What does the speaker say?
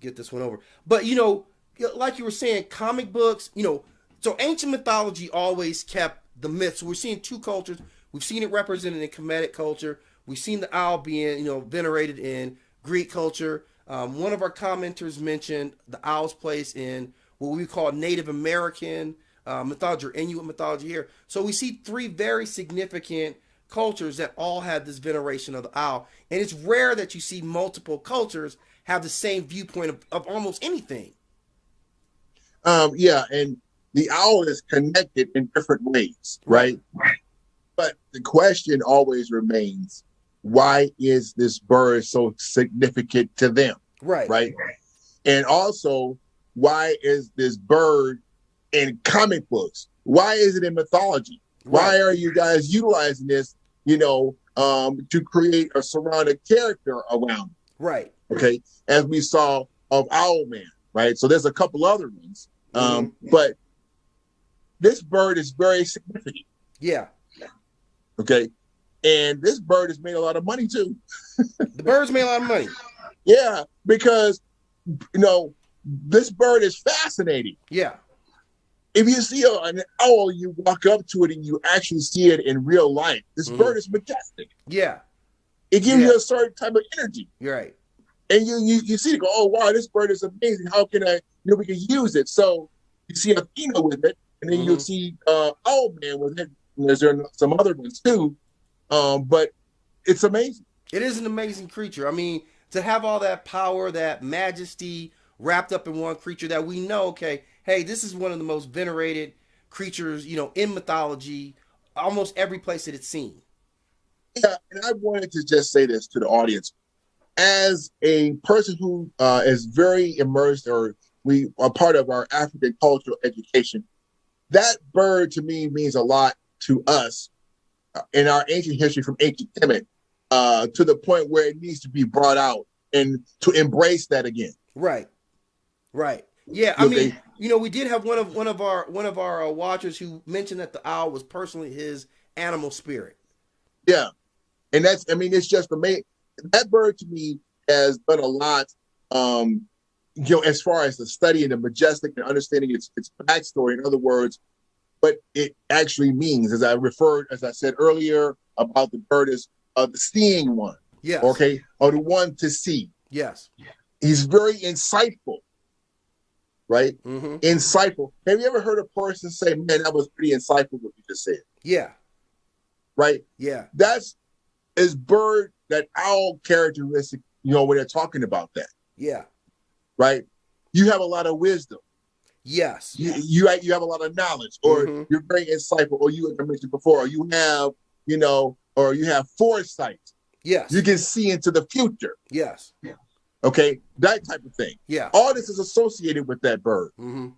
get this one over. But like you were saying, comic books. So ancient mythology always kept the myths. So we're seeing two cultures. We've seen it represented in Kemetic culture. We've seen the owl being venerated in Greek culture. One of our commenters mentioned the owl's place in what we call Native American mythology or Inuit mythology here. So we see three very significant cultures that all have this veneration of the owl. And it's rare that you see multiple cultures have the same viewpoint of almost anything. Yeah, and the owl is connected in different ways, right? But the question always remains, why is this bird so significant to them? Right. And also, why is this bird in comic books? Why is it in mythology? Why are you guys utilizing this, to create a surrounded character around it? Right. Okay. As we saw of Owlman, right? So there's a couple other ones. But this bird is very significant. Yeah. Okay. And this bird has made a lot of money too. The bird's made a lot of money. Yeah, because this bird is fascinating. Yeah. If you see an owl, you walk up to it and you actually see it in real life. This bird is majestic. Yeah. It gives you a certain type of energy. You're right. And you see it go, oh wow, this bird is amazing. How can we can use it? So you see Athena with it, and then you'll see Owlman with it. And there's some other ones too. But it's amazing. It is an amazing creature. I mean, to have all that power, that majesty wrapped up in one creature that we know, okay, hey, this is one of the most venerated creatures, in mythology, almost every place that it's seen. Yeah, and I wanted to just say this to the audience. As a person who is very immersed, or we are part of our African cultural education, that bird to me means a lot to us in our ancient history from ancient Kemet, to the point where it needs to be brought out and to embrace that again. Right. Yeah, I mean, we did have one of our watchers who mentioned that the owl was personally his animal spirit. Yeah, and it's just amazing. That bird to me has done a lot, as far as the study and the majestic and understanding its backstory. In other words, what it actually means, as I said earlier about the bird is the seeing one. Yes. Okay, or the one to see. Yes. He's very insightful. Right? Mm-hmm. Insightful. Have you ever heard a person say, man, that was pretty insightful what you just said? Yeah. Right? Yeah. That owl characteristic, when they're talking about that. Yeah. Right? You have a lot of wisdom. Yes. You have a lot of knowledge, or you're very insightful, or you, like I mentioned before, or you have, or you have foresight. Yes. You can see into the future. Yes. Okay, that type of thing. Yeah. All this is associated with that bird. Mm-hmm.